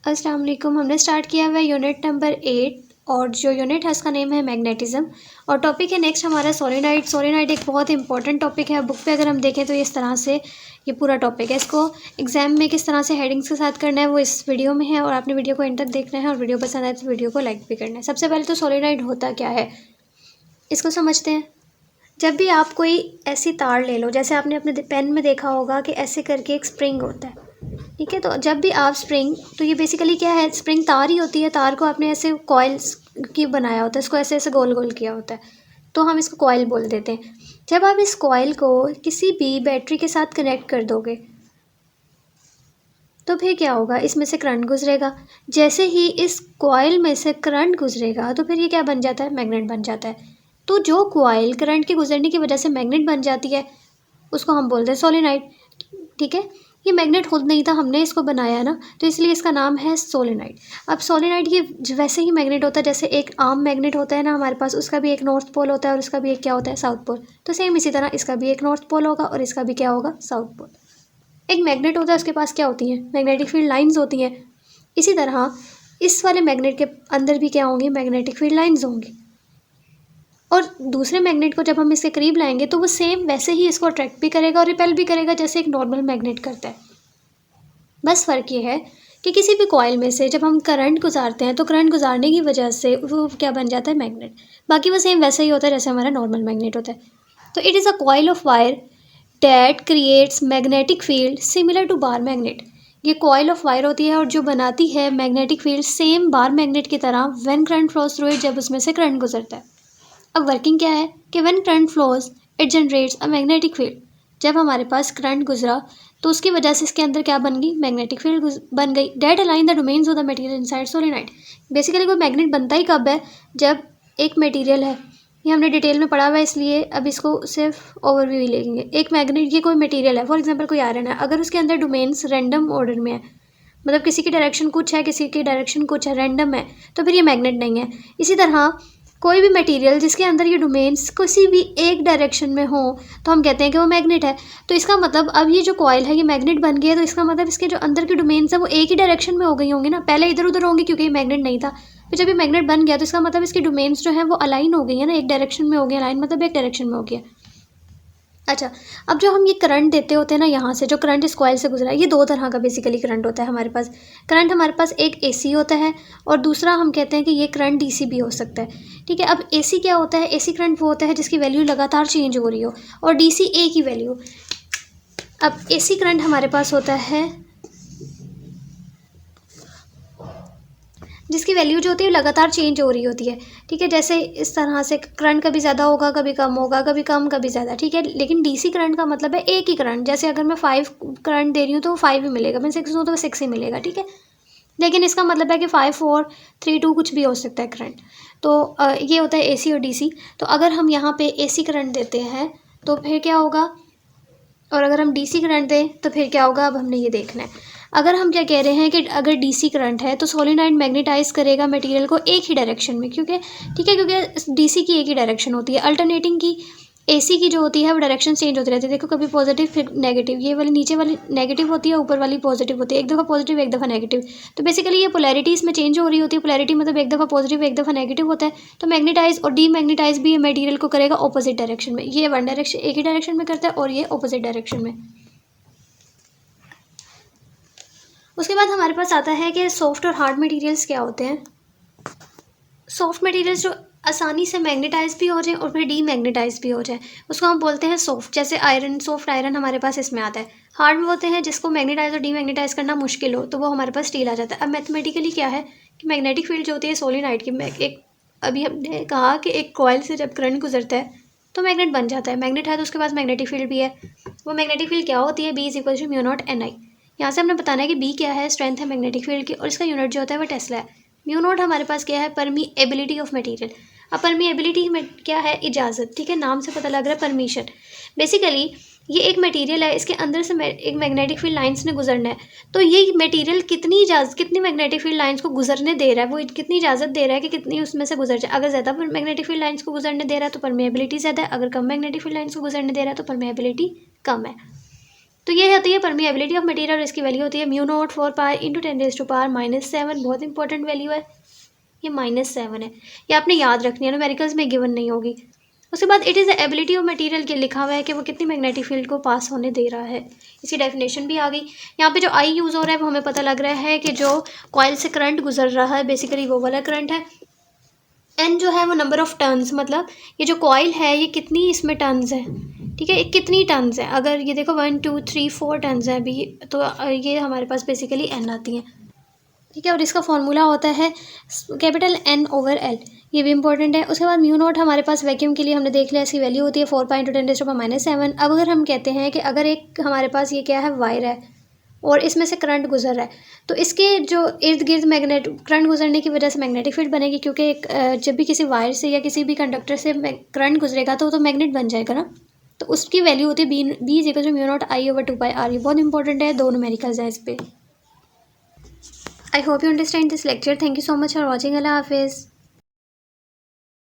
अस्सलाम वालेकुम। हमने स्टार्ट किया हुआ है यूनिट नंबर 8 और जो यूनिट है उसका नेम है मैग्नेटिज्म और टॉपिक है नेक्स्ट हमारा सोलेनोइड। सोलेनोइड एक बहुत इंपॉर्टेंट टॉपिक है। बुक पे अगर हम देखें तो इस तरह से ये पूरा टॉपिक है। इसको एग्जाम में किस तरह से हेडिंग्स के साथ करना है वो इस वीडियो में है और आपने वीडियो को एंड तक देखना है और वीडियो पसंद आए तो वीडियो को लाइक भी करना है। सबसे पहले तो सोलेनोइड होता क्या है इसको समझते हैं। जब भी आप कोई ऐसी तार ले लो, जैसे आपने अपने पेन में देखा होगा कि ऐसे करके एक स्प्रिंग होता है, ठीक है। तो जब भी आप स्प्रिंग, तो ये बेसिकली क्या है, स्प्रिंग तार ही होती है। तार को आपने ऐसे कॉइल्स की बनाया होता है, इसको ऐसे ऐसे गोल गोल किया होता है, तो हम इसको कॉइल बोल देते हैं। जब आप इस कॉइल को किसी भी बैटरी के साथ कनेक्ट कर दोगे तो फिर क्या होगा, इसमें से करंट गुजरेगा। जैसे ही इस कॉइल में से करंट गुजरेगा तो फिर ये क्या बन जाता है, मैग्नेट बन जाता है। तो जो कॉइल करंट के गुजरने की वजह से मैग्नेट बन जाती है उसको हम बोलते हैं सोलेनोइड, ठीक है। ये मैग्नेट खुद नहीं था, हमने इसको बनाया ना, तो इसलिए इसका नाम है सोलेनोइड। अब सोलेनोइड ये वैसे ही मैग्नेट होता है जैसे एक आम मैग्नेट होता है ना हमारे पास, उसका भी एक नॉर्थ पोल होता है और उसका भी एक क्या होता है, साउथ पोल। तो सेम इसी तरह इसका भी एक नॉर्थ पोल होगा और इसका भी क्या होगा, साउथ पोल। एक मैग्नेट होता है, उसके पास क्या होती है, मैग्नेटिक फील्ड लाइंस होती हैं। इसी तरह इस वाले मैग्नेट के अंदर भी क्या होंगी, मैग्नेटिक फील्ड लाइंस होंगी। और दूसरे मैग्नेट को जब हम इसके करीब लाएंगे तो वो सेम वैसे ही इसको अट्रैक्ट भी करेगा और रिपेल भी करेगा जैसे एक नॉर्मल मैग्नेट करता है। बस फ़र्क ये है कि किसी भी कॉइल में से जब हम करंट गुजारते हैं तो करंट गुजारने की वजह से वो क्या बन जाता है, मैग्नेट। बाकी वो सेम वैसे ही होता है जैसे हमारा नॉर्मल मैग्नेट होता है। तो it is a coil of wire that creates magnetic field similar to bar magnet. ये कॉइल ऑफ वायर होती है और जो बनाती है magnetic field same bar magnet की तरह when current flows through it, जब उसमें से करंट गुजरता है। अब वर्किंग क्या है कि when current flows it generates a magnetic field. जब हमारे पास करंट गुजरा तो उसकी वजह से इसके अंदर क्या बन गई, मैग्नेटिक फील्ड बन गई। That align the domains of the material inside solenoid. Basically कोई मैग्नेट बनता ही कब है, जब एक मटेरियल है, ये हमने डिटेल में पढ़ा हुआ है इसलिए अब इसको सिर्फ ओवरव्यू ही लेंगे। एक मैग्नेट, ये कोई मटेरियल है, फॉर एग्जांपल कोई आयरन है, अगर उसके अंदर डोमेन्स रैंडम ऑर्डर में है, मतलब किसी की डायरेक्शन कुछ है किसी की डायरेक्शन कुछ है, रैंडम है, तो फिर ये मैग्नेट नहीं है। इसी तरह कोई भी मटेरियल जिसके अंदर ये डोमेन्स किसी भी एक डायरेक्शन में हो तो हम कहते हैं कि वो मैग्नेट है। तो इसका मतलब अब ये जो कॉइल है ये मैग्नेट बन गया है, तो इसका मतलब इसके जो अंदर की डोमेन्स है वो एक ही डायरेक्शन में हो गई होंगी ना, पहले इधर उधर होंगी क्योंकि ये मैग्नेट नहीं था। फिर जब ये मैग्नेट बन गया तो इसका मतलब इसकी डोमेन्स जो है वो अलाइन हो गई है ना, एक डायरेक्शन में हो गई। अलाइन मतलब एक डायरेक्शन में हो गया। अच्छा, अब जो हम ये करंट देते होते हैं ना, यहाँ से जो करंट इस कॉइल से गुजरा है, ये दो तरह का बेसिकली करंट होता है हमारे पास। करंट हमारे पास एक एसी होता है और दूसरा हम कहते हैं कि ये करंट डीसी भी हो सकता है, ठीक है। अब एसी क्या होता है, एसी करंट वो होता है जिसकी वैल्यू लगातार चेंज हो रही हो और डीसी एक ही वैल्यू। अब एसी करंट हमारे पास होता है जिसकी वैल्यू जो होती है लगातार चेंज हो रही होती है, ठीक है। जैसे इस तरह से करंट कभी ज़्यादा होगा, कभी कम होगा, कभी कम कभी ज़्यादा, ठीक है। लेकिन डीसी करंट का मतलब है एक ही करंट। जैसे अगर मैं 5 करंट दे रही हूँ तो वो 5 ही मिलेगा, मैं 6 हूँ तो 6 ही मिलेगा, ठीक है। लेकिन इसका मतलब है कि 5 4 3 2 कुछ भी हो सकता है करंट। तो ये होता है एसी और डीसी। तो अगर हम यहाँ पे एसी करंट देते हैं तो फिर क्या होगा, और अगर हम डीसी करंट दें तो फिर क्या होगा, अब हमने ये देखना है। अगर हम क्या कह रहे हैं कि अगर डीसी करंट है तो सोलेनोइड मैग्नेटाइज करेगा मटेरियल को एक ही डायरेक्शन में, क्योंकि ठीक है, क्योंकि डीसी की एक ही डायरेक्शन होती है। अल्टरनेटिंग की एसी की जो होती है वो डायरेक्शन चेंज होती रहती है। देखो कभी पॉजिटिव फिर नेगेटिव, ये वाली नीचे वाली नेगेटिव होती है, ऊपर वाली पॉजिटिव होती है। एक दफ़ा पॉजिटिव एक दफ़ा नेगेटिव। तो बेसिकली ये पोलैरिटी इसमें चेंज हो रही होती है। पोलैरिटी मतलब एक दफ़ा पॉजिटिव एक दफ़ा नेगेटिव होता है। तो मैग्नेटाइज और डीमैग्नेटाइज भी ये मटेरियल को करेगा ऑपोजिट डायरेक्शन में। ये वन डायरेक्शन एक ही डायरेक्शन में करता है और ये ऑपोजिट डायरेक्शन में। उसके बाद हमारे पास आता है कि सॉफ्ट और हार्ड मटेरियल्स क्या होते हैं। सॉफ्ट मटेरियल्स जो आसानी से मैग्नेटाइज भी हो जाए और फिर डीमैग्नेटाइज भी हो जाए उसको हम बोलते हैं सॉफ्ट। जैसे आयरन, सॉफ्ट आयरन हमारे पास इसमें आता है। हार्ड में होते हैं जिसको मैग्नेटाइज और डीमैग्नेटाइज करना मुश्किल हो, तो वो हमारे पास स्टील आ जाता है। अब मैथमेटिकली क्या है कि मैग्नेटिक फील्ड जो होती है सोलेनोइड की, एक अभी हमने कहा कि एक कॉइल से जब करंट गुजरता है तो मैग्नेट बन जाता है। मैग्नेट है तो उसके पास मैग्नेटिक फील्ड भी है। वो मैग्नेटिक फील्ड क्या होती है, B is equal to mu naught N I. यहाँ से हमने बताना है कि बी क्या है, स्ट्रेंथ है मैग्नेटिक फील्ड की, और इसका यूनिट जो होता है वो टेस्ला है। म्यू नॉट हमारे पास क्या है, परमीएबिलिटी ऑफ मटेरियल। अब परमीएबिलिटी में क्या है, इजाज़त, ठीक है, नाम से पता लग रहा है परमिशन। बेसिकली ये एक मटेरियल है, इसके अंदर से एक मैग्नेटिक फील्ड लाइंस ने गुजरना है। तो ये मटेरियल कितनी मैग्नेटिक फील्ड लाइंस को गुजरने दे रहा है, वो कितनी इजाज़त दे रहा है कि कितनी उसमें से गुजर जाए। अगर ज़्यादा मैग्नेटिक फील्ड लाइंस को गुजरने दे रहा है तो परमीएबिलिटी ज़्यादा है, अगर कम मैग्नेटिक फील्ड लाइंस को गुजरने दे रहा है तो परमीएबिलिटी कम है। तो ये होती है परमिएबिलिटी ऑफ मटेरियल और इसकी वैल्यू होती है म्यू नॉट 4 पाई इंटू 10⁻⁻⁷। बहुत इंपॉर्टेंट वैल्यू है, ये -7 है, ये आपने याद रखनी है, न्यूमेरिकल्स में गिवन नहीं होगी। उसके बाद it is the ability of material के लिखा हुआ है कि वो कितनी मैग्नेटिक फील्ड को पास होने दे रहा है, इसकी डेफिनेशन भी आ गई। यहाँ पे जो आई यूज़ हो रहा है वो हमें पता लग रहा है कि जो कॉइल से करंट गुजर रहा है बेसिकली वो वाला करंट है। एन जो है वो नंबर ऑफ टर्न्स, मतलब ये जो कॉइल है ये कितनी इसमें टर्न्स है, ठीक है, कितनी टर्न्स है। अगर ये देखो 1 2 3 4 टर्न्स है अभी, तो ये हमारे पास बेसिकली एन आती हैं, ठीक है। और इसका फॉर्मूला होता है कैपिटल N/L, ये भी इंपॉर्टेंट है। उसके बाद म्यू नॉट हमारे पास वैक्यूम के लिए हमने देख लिया, इसकी वैल्यू होती है 4 पाई इंटू 10⁻⁷। अब अगर हम कहते हैं कि अगर एक हमारे पास ये क्या है वायर है और इसमें से करंट गुजर रहा है, तो इसके जो इर्द गिर्द मैग्नेट करंट गुजरने की वजह से मैग्नेटिक फील्ड बनेगी, क्योंकि जब भी किसी वायर से या किसी भी कंडक्टर से करंट गुजरेगा तो मैग्नेट बन जाएगा ना, तो उसकी वैल्यू होती है B म्यू नॉट I/2πr। ये बहुत इंपॉर्टेंट है, दो न्यूमेरिकल्स हैं इस पर। I hope you understand this lecture. Thank you so much for watching. Allah Hafiz.